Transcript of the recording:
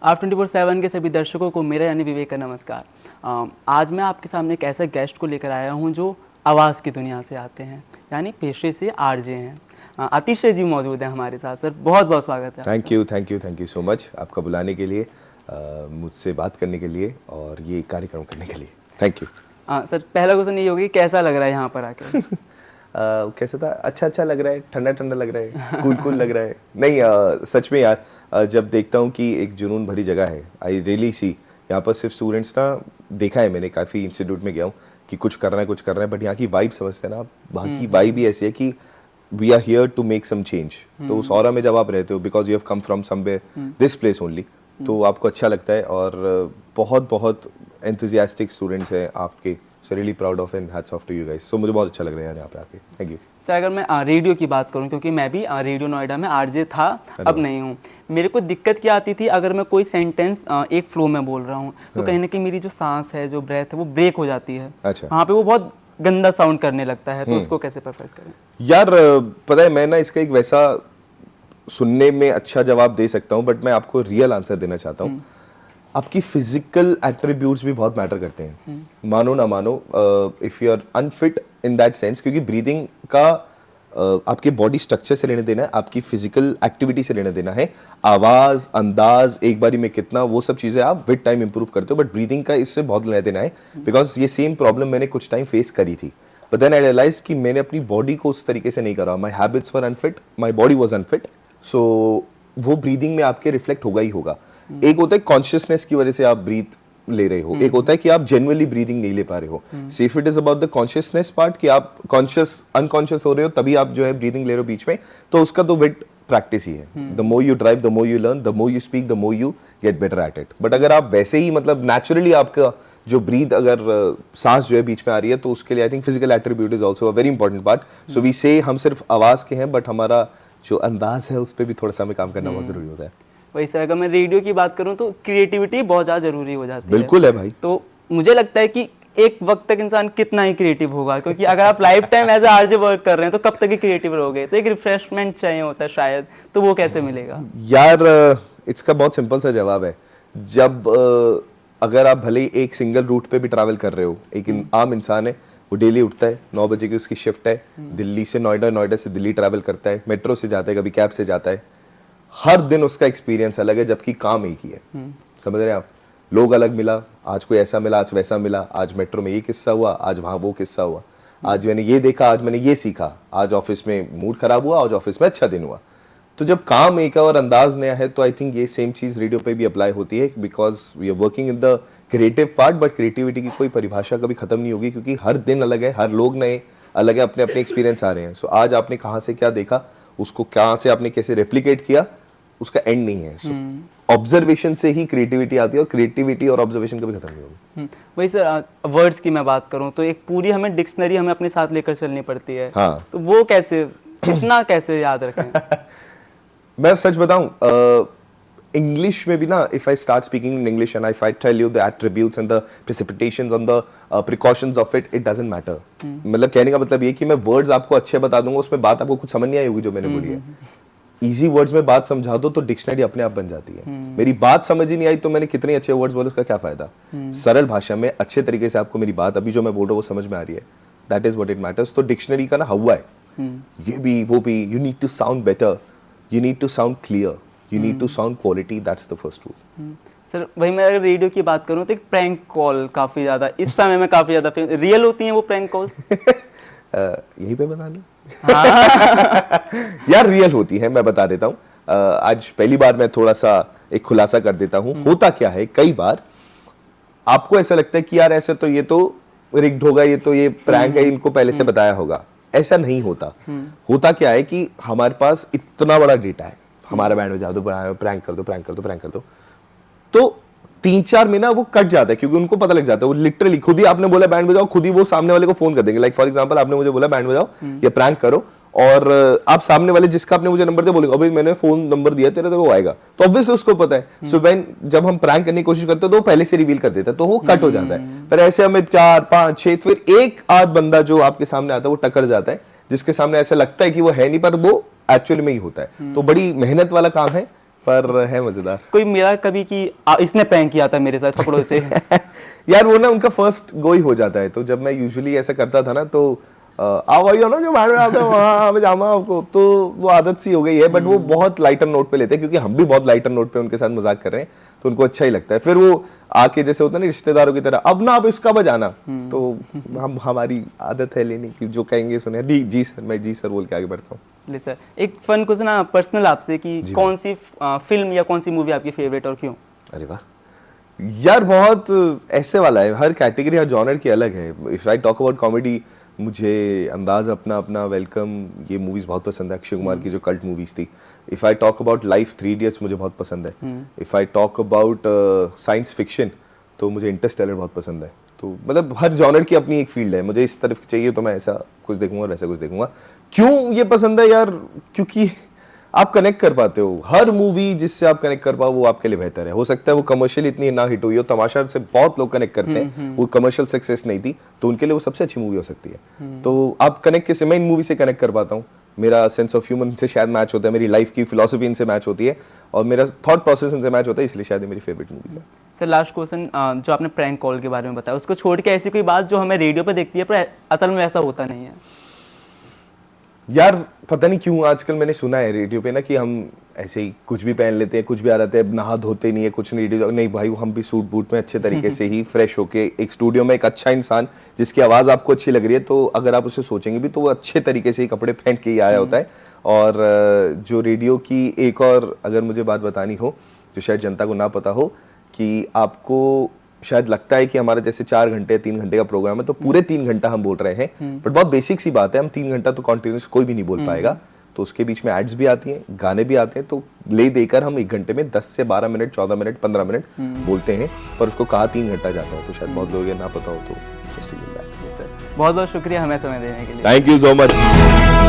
आप 24/7 के सभी दर्शकों को मेरा यानी विवेक का नमस्कार। आज मैं आपके सामने एक ऐसा गेस्ट को लेकर आया हूं जो आवाज़ की दुनिया से आते हैं, यानी पेशे से आरजे हैं। अतिशय जी मौजूद हैं हमारे साथ। सर बहुत बहुत स्वागत है। थैंक यू सो मच आपका बुलाने के लिए, मुझसे बात करने के लिए और ये कार्यक्रम करने के लिए थैंक यू। सर पहला क्वेश्चन ये होगी, कैसा लग रहा है यहाँ पर आके? कैसा था? अच्छा लग रहा है, ठंडा लग रहा है, कूल लग रहा है। नहीं सच में यार, जब देखता हूँ कि एक जुनून भरी जगह है, आई रियली सी यहाँ पर सिर्फ स्टूडेंट्स ना, देखा है मैंने, काफ़ी इंस्टीट्यूट में गया हूँ कि कुछ कर रहे हैं, बट यहाँ की वाइब समझते हैं ना आप, वहाँ की वाइब भी ऐसी है कि we are here to make some change. तो उस ऑरा में जब आप रहते हो, because you have come from somewhere this place only, तो आपको अच्छा लगता है। और बहुत एंथुसियास्टिक स्टूडेंट्स हैं आपके, so really proud of and hats off to you guys. So मुझे बहुत अच्छा लग रहा है यहाँ पे आके, थैंक यू। सर अगर मैं रेडियो की बात करूं, क्योंकि मैं भी रेडियो नोएडा में आरजे था, अब नहीं हूं, मेरे को दिक्कत क्या आती थी, अगर मैं कोई सेंटेंस एक फ्लो में बोल रहा हूं तो कहीं ना कहीं मेरी जो सांस है, जो ब्रेथ है, वो ब्रेक हो जाती है। अच्छा। वहाँ पे वो बहुत गंदा साउंड करने लगता है, तो उसको कैसे परफेक्ट करें? यार पता है, मैं ना इसका एक वैसा सुनने में अच्छा जवाब दे सकता हूँ, बट मैं आपको रियल आंसर देना चाहता हूँ। आपकी फिजिकल एट्रीब्यूट्स भी बहुत मैटर करते हैं, मानो ना मानो। If you are unfit in that sense, क्योंकि ब्रीदिंग का आपके बॉडी स्ट्रक्चर से लेने देना है, आपकी फिजिकल एक्टिविटी से लेना देना है। आवाज, अंदाज, एक बारी में कितना, वो सब चीजें आप विद टाइम इंप्रूव करते हो, बट ब्रीदिंग का इससे बहुत लेना देना है। बिकॉज ये सेम प्रॉब्लम मैंने कुछ टाइम फेस करी थी, बट देन आई रियलाइज कि मैंने अपनी बॉडी को उस तरीके से नहीं करा। My habits were unfit, my body was unfit, so वो ब्रीदिंग में आपके रिफ्लेक्ट होगा ही होगा। एक होता है कॉन्शियसनेस की वजह से आप ब्रीथ ले रहे हो, एक होता है कि आप जेन्युइनली ब्रीदिंग नहीं ले पा रहे हो। So if it is about the consciousness part, कि आप कॉन्शियस अनकॉन्शियस हो रहे हो, तभी आप जो है ब्रीदिंग ले रहे हो बीच में, तो उसका तो विद प्रैक्टिस ही है। The more you drive, the more you learn, the more you speak, the more you get better at it. But अगर आप वैसे ही मतलब नेचुरली आपका जो ब्रीथ, अगर सांस जो है बीच में आ रही है, तो उसके लिए I think physical attribute is also a very important part. So we say हम सिर्फ आवाज के हैं, बट हमारा जो अंदाज है उस पर भी थोड़ा सा हमें काम करना बहुत जरूरी होता है। वैसे अगर मैं रेडियो की बात करूं तो क्रिएटिविटी बहुत ज़्यादा जरूरी हो जाती है। बिल्कुल है भाई। तो मुझे लगता है कि एक वक्त तक इंसान कितना ही क्रिएटिव होगा, क्योंकि अगर आप life time as RJ work कर रहे हैं तो कब तक ही क्रिएटिव रहोगे? तो एक रिफ्रेशमेंट चाहिए होता है शायद, तो वो कैसे मिलेगा? यार इसका बहुत सिंपल सा जवाब है। जब अगर आप भले ही एक सिंगल रूट पे भी ट्रैवल कर रहे हो, एक आम इंसान है, वो डेली उठता है, 9 बजे की उसकी शिफ्ट है, दिल्ली से नोएडा, नोएडा से दिल्ली ट्रैवल करता है, मेट्रो से जाता है, कभी कैब से जाता है। हर दिन उसका एक्सपीरियंस अलग है, जबकि काम एक ही है। समझ रहे हैं आप? लोग अलग मिला, आज कोई ऐसा मिला, आज वैसा मिला, आज मेट्रो में ये किस्सा हुआ, आज वहाँ वो किस्सा हुआ, आज मैंने ये देखा, आज मैंने ये सीखा, आज ऑफिस में मूड खराब हुआ, आज ऑफिस में अच्छा दिन हुआ। तो जब काम एक है और अंदाज नया है, तो आई थिंक ये सेम चीज रेडियो पे भी अप्लाई होती है, because we are working in the creative part. But creativity की कोई परिभाषा कभी खत्म नहीं होगी, क्योंकि हर दिन अलग है, हर लोग नए अलग है, अपने अपने एक्सपीरियंस आ रहे हैं। सो आज आपने कहाँ से क्या देखा, उसको कहाँ से आपने कैसे रेप्लिकेट किया, उसका एंड नहीं है। ऑब्जर्वेशन से ही क्रिएटिविटी आती है, और क्रिएटिविटी और ऑब्जर्वेशन कभी खत्म नहीं होगी। वही सर, वर्ड्स की मैं बात करूं तो एक पूरी हमें डिक्शनरी हमें अपने साथ लेकर चलनी पड़ती है। हाँ। तो वो कैसे, कितना कैसे याद रखें? मैं सच बताऊं, इंग्लिश में भी ना, if I start speaking in English and I tell you the attributes and the precipitations and the precautions of it, it doesn't matter. मतलब कहने का मतलब ये कि मैं वर्ड्स आपको अच्छे बता दूंगा, उसमें बात आपको कुछ समझ नहीं आई होगी जो मैंने बोली है। इजी वर्ड्स में बात समझा दो तो डिक्शनरी अपने आप बन जाती है। मेरी बात समझ ही नहीं आई तो मैंने कितने अच्छे वर्ड्स बोले, उसका क्या फायदा? सरल भाषा में अच्छे तरीके से आपको मेरी बात, अभी जो मैं बोल रहा हूँ वो समझ में आ रही है, that is what it matters. तो डिक्शनरी का ना हवा है, ये भी वो भी, you need to sound better, you need to sound clear, you need to sound quality, that's the first rule. Sir वही मैं अगर रेडियो की बात करूं तो एक प्रैंक कॉल काफी ज्यादा इस समय में काफी ज्यादा रियल होती हैं वो प्रैंक कॉल्स। यही पे बता लो। यार रियल होती है, मैं बता देता हूँ। आज पहली बार मैं थोड़ा सा एक खुलासा कर देता हूँ। होता क्या है, कई बार आपको ऐसा लगता है कि यार ऐसे तो ये तो रिग्ड होगा, ये तो ये प्रैंक है, इनको पहले से बताया होगा। ऐसा नहीं होता। होता क्या है कि हमारे पास इतना बड़ा डेटा है, हमारा बैंड बजा दो, प्रैंक कर दो, प्रैंक कर दो, प्रैंक कर दो, तो 3-4 महीना वो कट जाता है, क्योंकि उनको पता लग जाता है। वो लिटरली खुद ही आपने बोला बैंड बजाओ, खुद ही वो सामने वाले को फोन कर देंगे। लाइक फॉर एग्जांपल आपने मुझे बोला बैंड बजाओ, ये प्रैंक करो, और आप सामने वाले जिसका आपने मुझे नंबर दिया बोलेगा अभी मैंने फोन नंबर दिया तेरा, तो वो आएगा। तो ऑब्वियसली उसको पता है। सो व्हेन जब हम प्रैंक करने की कोशिश करते हैं तो वो पहले से रिवील कर देता है, तो वो कट हो जाता है। पर ऐसे हमें 4, 5, 6 फिर एक आध बंदा जो आपके सामने आता है वो टकर जाता है, जिसके सामने ऐसा लगता है कि वो है नहीं, पर वो एक्चुअली में ही होता है। तो बड़ी मेहनत वाला काम है पर है मजेदार। कोई मेरा कभी कि इसने प्रैंक किया था मेरे साथ कपड़ों से? यार वो ना उनका फर्स्ट गो ही हो जाता है, तो जब मैं यूजुअली ऐसा करता था ना तो आओ भाई ना जो मैडम आपका वहाँ जामा आपको, तो वो आदत सी हो गई है। बट वो बहुत लाइटर नोट पे लेते हैं, क्योंकि हम भी बहुत लाइटर नोट पे उनके साथ मजाक कर रहे हैं, तो उनको अच्छा ही लगता है। फिर वो आके जैसे होता है ना रिश्तेदारों की तरह, अब ना आप इसका बजाना, तो हम हमारी आदत है लेने की, जो कहेंगे सुने जी सर, मैं जी सर बोल के आगे बढ़ता हूँ। ले सर, एक फन क्वेश्चन पर्सनल आपसे कि कौन सी फिल्म या कौन सी मूवी आपकी फेवरेट और क्यों? अरे वाह यार, बहुत ऐसे वाला है, हर कैटेगरी हर जॉनर की अलग है। If I talk about comedy, मुझे अंदाज अपना अपना, वेलकम, ये मूवीज बहुत पसंद है, अक्षय कुमार की जो कल्ट मूवीज थी। If I talk about life, 3 idiots मुझे बहुत पसंद है। If I talk about science fiction, तो मुझे इंटरस्टेलर बहुत पसंद है। तो मतलब हर जॉनर की अपनी एक फील्ड है, मुझे इस तरफ चाहिए तो मैं ऐसा कुछ देखूंगा, वैसा कुछ देखूंगा। क्यों ये पसंद है यार? क्योंकि आप कनेक्ट कर पाते हो, हर मूवी जिससे आप कनेक्ट कर पाओ वो आपके लिए बेहतर है। हो सकता है वो कमर्शियल इतनी ना हिट हुई हो, तमाशा से बहुत लोग कनेक्ट करते हैं, वो कमर्शियल सक्सेस नहीं थी, तो उनके लिए वो सबसे अच्छी मूवी हो सकती है। तो आप कनेक्ट कैसे? मैं इन मूवी से कनेक्ट कर पाता हूँ, मेरा सेंस ऑफ ह्यूमर इनसे शायद मैच होता है, मेरी लाइफ की फिलोसफी इनसे मैच होती है, और मेरा थॉट प्रोसेस इनसे मैच होता है, इसलिए शायद ये मेरी फेवरेट मूवीज है। सर लास्ट क्वेश्चन, जो आपने प्रैंक कॉल के बारे में बताया, उसको छोड़ के ऐसी कोई बात जो हमें रेडियो पे देखती है पर असल में ऐसा होता नहीं है? यार पता नहीं क्यों आजकल मैंने सुना है रेडियो पे ना कि हम ऐसे ही कुछ भी पहन लेते हैं, कुछ भी आ जाते हैं, नहा धोते नहीं है, कुछ नहीं, रेडियो नहीं भाई, हम भी सूट बूट में अच्छे तरीके से ही फ्रेश होके एक स्टूडियो में, एक अच्छा इंसान जिसकी आवाज़ आपको अच्छी लग रही है, तो अगर आप उसे सोचेंगे भी तो वो अच्छे तरीके से ही कपड़े पहन के ही आया होता है। और जो रेडियो की एक और अगर मुझे बात बतानी हो, जो शायद जनता को ना पता हो, कि आपको शायद लगता है कि हमारा जैसे 4 घंटे 3 घंटे का प्रोग्राम है, तो पूरे 3 घंटा हम बोल रहे हैं, बट बहुत बेसिक सी बात है, हम 3 घंटा तो कॉन्टिन्यूस कोई भी नहीं बोल पाएगा, तो उसके बीच में एड्स भी आती हैं, गाने भी आते हैं, तो ले देकर हम 1 घंटे में 10 से 12 मिनट, 14 मिनट, 15 मिनट बोलते हैं, पर उसको कहा 3 घंटा जाता है, तो शायद बहुत लोग ये ना पता हो, तो जस्ट दैट। सर बहुत बहुत शुक्रिया हमें समय देने के लिए। Thank you so much.